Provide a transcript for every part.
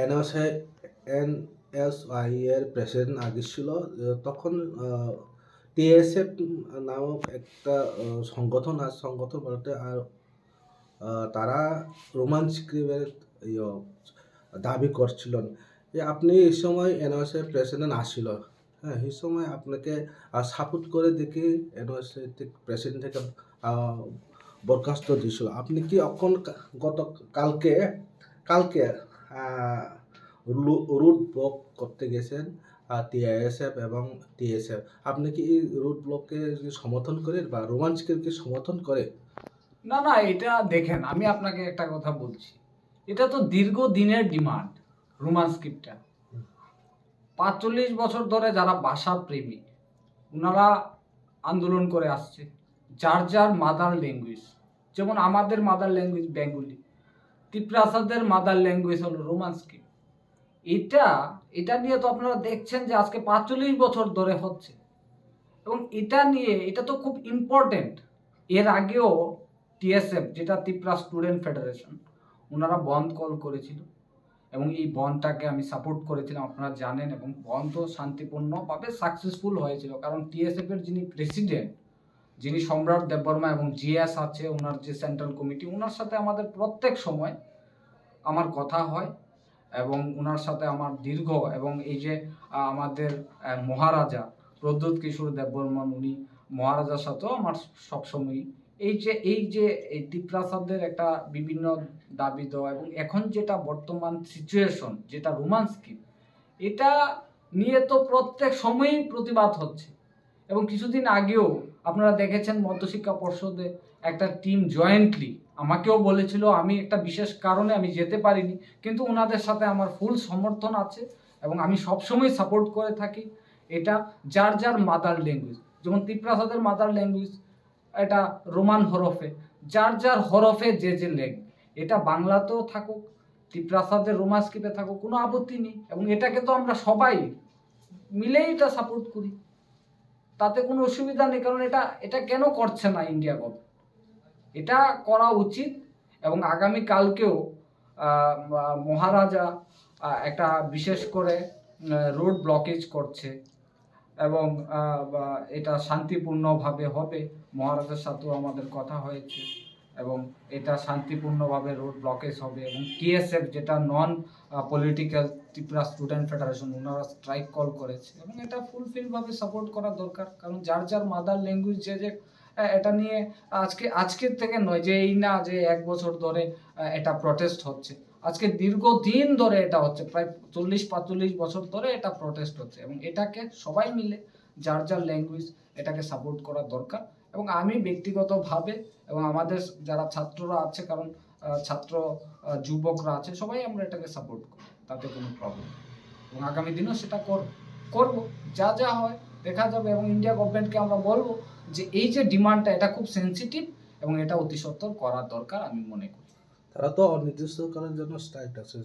NSI NSI এর president আগে ছিল, তখন টিএসএফ নামক একটা সংগঠন আছে, সংগঠন বলতে। আর তারা রোমান স্ক্রিপ্টের ইয়ে দাবি করছিলেন যে আপনি এই সময় এনএসএ প্রেসিডেন্ট আসছিল। হ্যাঁ, এই সময় আপনাকে সাপোর্ট করে দেখি এনএসএ প্রেসিডেন্ট থেকে বরখাস্ত দিয়েছিল। আপনি কি এখন গত কালকে কালকে রুট ব্লক করতে গেছেন টিআইএসএফ এবং টিএসএফ। আপনি কি এই রুট ব্লককে সমর্থন করে বা রোমান্সকে কি সমর্থন করে? না না, এটা দেখেন, আমি আপনাকে একটা কথা বলছি। এটা তো দীর্ঘদিনের ডিমান্ড। রোমান স্ক্রিপ্টটা ৪৫ বছর ধরে যারা ভাষা প্রেমী ওনারা আন্দোলন করে আসছে, যার যার মাদার ল্যাঙ্গুয়েজ। যেমন আমাদের মাদার ল্যাঙ্গুয়েজ বেঙ্গলি, তিপ্রাসাদের মাদার ল্যাঙ্গুয়েজ হলো রোমান স্ক্রিপ্ট। এটা এটা নিয়ে তো আপনারা দেখছেন যে আজকে ৪৫ বছর ধরে হচ্ছে, এবং এটা নিয়ে এটা তো খুব ইম্পর্টেন্ট। এর আগেও টিএসএফ, যেটা ত্রিপুরা স্টুডেন্ট ফেডারেশন, ওনারা বন্ধ কল করেছিল এবং এই বন্ধটাকে আমি সাপোর্ট করেছিলাম, আপনারা জানেন। এবং বন্ধ শান্তিপূর্ণভাবে সাকসেসফুল হয়েছিল, কারণ টিএসএফ এর যিনি প্রেসিডেন্ট, যিনি সম্রাট দেববর্মা, এবং জিএস আছে ওনার যে সেন্ট্রাল কমিটি, ওনার সাথে আমাদের প্রত্যেক সময় আমার কথা হয় এবং ওনার সাথে আমার দীর্ঘ, এবং এই যে আমাদের মহারাজা প্রদ্যুৎ কিশোর দেববর্মন, উনি মহারাজার সাথেও আমার সবসময় এই তিপ্রাসাদের একটা বিভিন্ন দাবি দেওয়া, এবং এখন যেটা বর্তমান সিচুয়েশন, যেটা রোমান স্ক্রিপ্ট, এটা নিয়ে তো প্রত্যেক সময়ই প্রতিবাদ হচ্ছে। এবং কিছুদিন আগেও আপনারা দেখেছেন মধ্যশিক্ষা পর্ষদে একটা টিম জয়েন্টলি আমাকেও বলেছিল, আমি একটা বিশেষ কারণে আমি যেতে পারিনি, কিন্তু ওনাদের সাথে আমার ফুল সমর্থন আছে এবং আমি সবসময় সাপোর্ট করে থাকি। এটা যার যার মাদার ল্যাঙ্গুয়েজ, যেমন তিপ্রাসাদের মাদার ল্যাঙ্গুয়েজ এটা রোমান হরফে, যার যার হরফে যে যে লেখ, এটা বাংলাতেও থাকুক, তিপ্রাসাদের রোমান স্ক্রিপ্টে থাকুক, কোনো আপত্তি নেই। এবং এটাকে তো আমরা সবাই মিলেই এটা সাপোর্ট করি, তাতে কোনো অসুবিধা নেই। কারণ এটা এটা কেন করছে না ইন্ডিয়া গভর্নমেন্ট? এটা করা উচিত। এবং আগামী কালকেও মহারাজা একটা বিশেষ করে রোড ব্লকেজ করছে, এবং এটা শান্তিপূর্ণভাবে হবে। মহারাজার সাথেও আমাদের কথা হয়েছে, এবং এটা শান্তিপূর্ণভাবে রোড ব্লকেজ হবে। এবং টিএসএফ, যেটা non political Tripura student federation, ওনারা স্ট্রাইক কল করেছে, এবং এটা ফুলফিলভাবে সাপোর্ট করা দরকার। কারণ যার যার মাদার ল্যাঙ্গুয়েজ যে এটা নিয়ে আজকের থেকে নয়, যে এই না যে ১ বছর ধরে এটা প্রটেস্ট হচ্ছে। আজকে দীর্ঘদিন ধরে এটা হচ্ছে, প্রায় ৪০-৪৫ বছর ধরে এটা প্রটেস্ট হচ্ছে, এবং এটাকে সবাই মিলে যার যার ল্যাঙ্গুয়েজ এটাকে সাপোর্ট করা দরকার। এবং আমি ব্যক্তিগতভাবে এবং আমাদের যারা ছাত্ররা আছে, কারণ ছাত্র যুবকরা আছে, সবাই আমরা এটাকে সাপোর্ট করি, তাতে কোনো প্রবলেম। এবং আগামী দিনেও সেটা করব, যা যা হয় দেখা যাবে। এবং ইন্ডিয়া গভর্নমেন্টকে আমরা বলবো যে এই যে ডিমান্ডটা, এটা খুব সেন্সিটিভ এবং এটা অতি সত্বর করা দরকার আমি মনে করি। তারা তো অনির্দিষ্টকালের জন্য স্ট্রাইক আছে।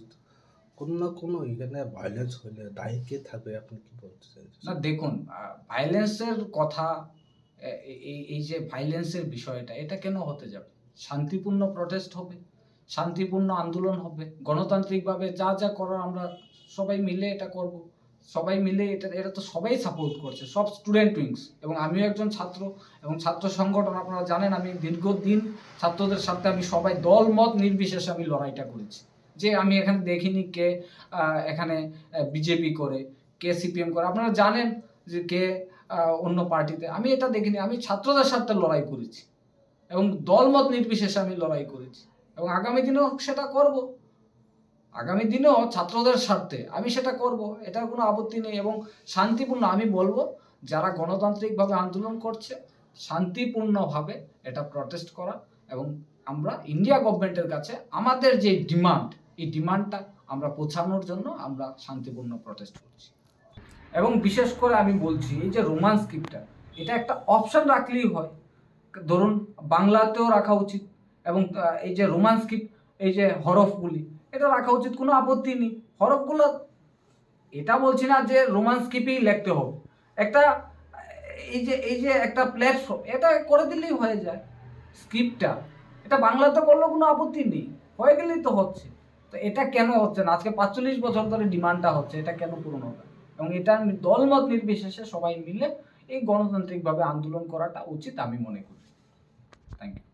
কোনো না কোনো এখানে ভায়োলেন্স হলে দায়ী কে থাকবে, আপনি কি বলতে চাইছেন? না দেখুন, ভায়োলেন্সের কথা, এই যে ভায়োলেন্সের বিষয়টা, এটা কেন হতে যাবে? শান্তিপূর্ণ প্রটেস্ট হবে, শান্তিপূর্ণ আন্দোলন হবে, গণতান্ত্রিকভাবে যা যা করার আমরা সবাই মিলে এটা করব। সবাই মিলে এটা তো সবাই সাপোর্ট করছে, সব স্টুডেন্ট উইংস। এবং আমিও একজন ছাত্র, এবং ছাত্র সংগঠন আপনারা জানেন, আমি দীর্ঘদিন ছাত্রদের সাথে আমি সবাই দল মত নির্বিশেষে আমি লড়াইটা করেছি। যে আমি এখানে দেখিনি কে এখানে বিজেপি করে, কে সিপিএম করে, আপনারা জানেন যে কে অন্য পার্টিতে, আমি এটা দেখিনি। আমি ছাত্রদের সাথে লড়াই করেছি এবং দলমত নির্বিশেষে আমি লড়াই করেছি, এবং আগামী দিনেও সেটা করব। আগামী দিনেও ছাত্রদের স্বার্থে আমি সেটা করব, এটার কোনো আপত্তি নেই। এবং শান্তিপূর্ণ, আমি বলবো যারা গণতান্ত্রিকভাবে আন্দোলন করছে, শান্তিপূর্ণভাবে এটা প্রটেস্ট করা। এবং আমরা ইন্ডিয়া গভর্নমেন্টের কাছে আমাদের যে ডিমান্ড, এই ডিমান্ডটা আমরা পৌঁছানোর জন্য আমরা শান্তিপূর্ণ প্রটেস্ট করছি। এবং বিশেষ করে আমি বলছি, এই যে রোমান স্ক্রিপ্টটা, এটা একটা অপশন রাখলেই হয়। ধরুন বাংলাতেও রাখা উচিত, এবং এই যে রোমান স্ক্রিপ্ট, এই যে হরফগুলি, এটা রাখা উচিত, কোনো আপত্তি নেই। হরফগুলো, এটা বলছি না যে রোমান স্ক্রিপ্টেই লিখতে হবে। একটা এই যে একটা প্ল্যাটফর্ম, এটা করে দিলেই হয়ে যায় স্ক্রিপ্টটা। এটা বাংলাতে করলেও কোনো আপত্তি নেই, হয়ে গেলেই তো হচ্ছে। তো এটা কেন হচ্ছে না? আজকে ৪৫ বছর ধরে ডিমান্ডটা হচ্ছে, এটা কেন পূরণ হবে? এবং এটা দলমত নির্বিশেষে সবাই মিলে এই গণতান্ত্রিকভাবে আন্দোলন করাটা উচিত আমি মনে করি। Thank you.